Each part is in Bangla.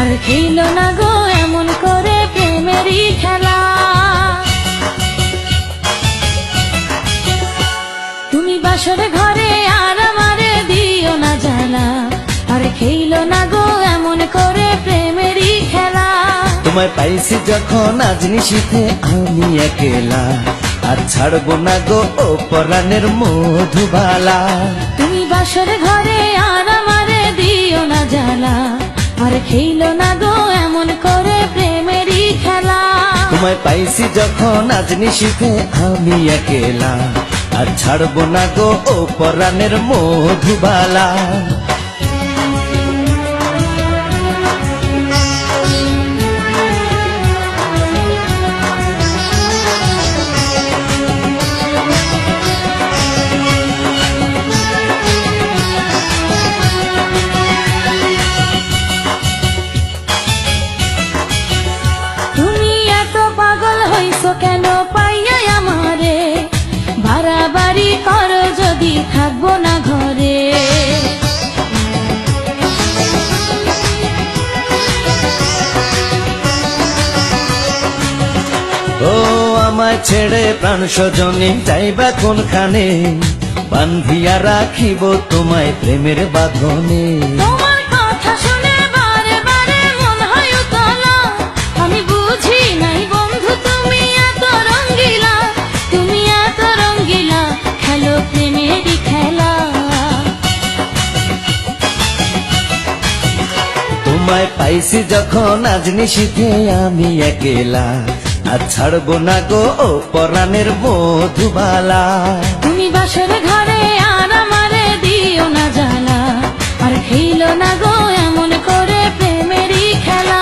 আর খেলো না গো এমন করে প্রেমেরই খেলা। তুমি বাসর ঘরে আর আমারে দিও না জ্বালা, আর খেলো না গো এমন করে প্রেমেরই খেলা। তোমায় পাইছি যখন আজ নিশীথে আমি একেলা, আর ছাড়বো না গো ও পরাণের মধুবালা। তুমি বাসর ঘরে আর আমারে দিও না জ্বালা, আর খেলো না গো এমন করে প্রেমেরই খেলা। তোমায় পাইছি যখন আজ নিশীথে আমি একেলা, আর ছাড়বো না গো ও পরাণের মধুবালা। কেন পাইয়া আমারে বাড়াবাড়ি করো যদি থাকবো না ঘরে। ও আমায় ছেড়ে প্রাণ স্বজনে যাইবা কোনখানে, বান্ধিয়া রাখিব তোমায় প্রেমের বাঁধনে। তোমার কথা শুনে বারে বারে মন হয় উতলা, আমি বুঝি নাই বন্ধু তুমি এত রঙ্গিলা, তুমি এত রঙ্গিলা খেলো প্রেমেরই খেলা। তোমায় পাইছি যখন আজ নিশীথে আমি একেলা, আর ছাড়বো না গো ও পরাণের মধুবালা। তুমি বাসর ঘরে আর আমারে দিও না জ্বালা, আর খেলো না গো এমন করে প্রেমেরই খেলা।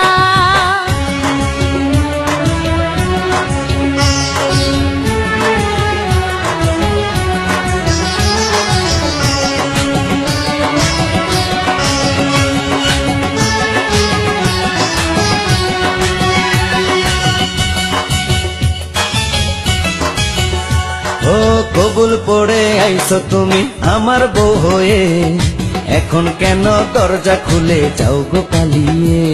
ও কবুল পড়ে আইছো তুমি আমার বউ হয়ে, এখন কেন দরজা খুলে যাও গো পালিয়ে।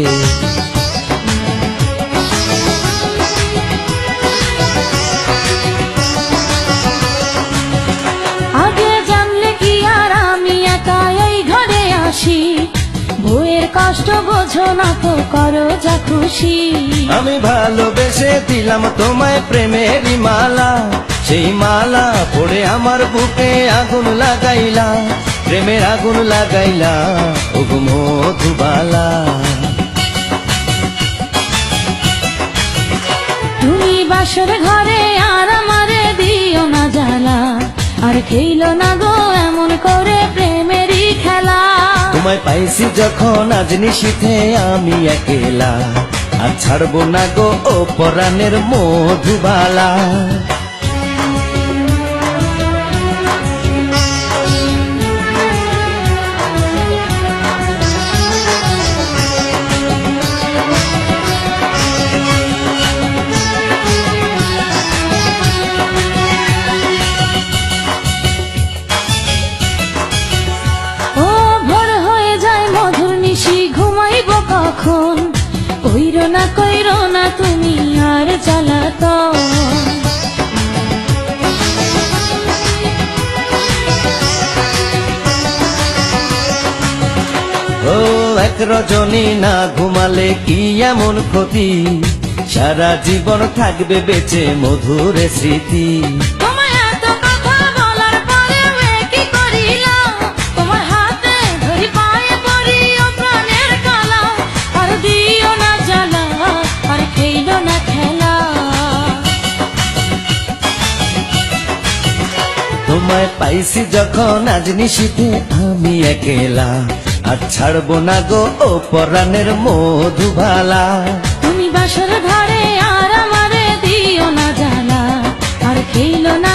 আগে জানলে কি আর আমি একা এই ঘরে আসি, বউয়ের কষ্ট বোঝো না তো করো যা খুশি। আমি ভালোবেসে দিলাম তোমায় প্রেমেরই মালা, সেই মালা পড়ে আমার বুকে আগুন লাগাইলা, প্রেমের আগুন লাগাইলা ও গো মধুবালা। তুমি বাসর ঘরে আর আমারে দিও না জ্বালা, আর খেলো না গো এমন করে প্রেমেরই খেলা। তোমায় পাইছি যখন আজ নিশীথে আমি একেলা, আর ছাড়বো না গো ও পরাণের মধুবালা। ও ভোর হয়ে যায় মধুর নিশি ঘুমাইব কখন, কইরো না তুমি আর জ্বালাতন। ও এক রজনী না ঘুমালে কি এমন ক্ষতি, সারা জীবন থাকবে বেঁচে মধুর স্মৃতি। তোমায় এত কথা বলার পরে কি করিলাম, তোমার হাতে ধরি পায়ে পড়ি ও প্রাণের কালা, আর দিও না জ্বালা, আর খেলো না খেলা। তোমায় পাইছি যখন আজ নিশীথে আমি একেলা, আর ছাড়বো না গো ও পরাণের মধুবালা। তুমি বাসর ঘরে আর আমারে দিও না জ্বালা, আর খেলো না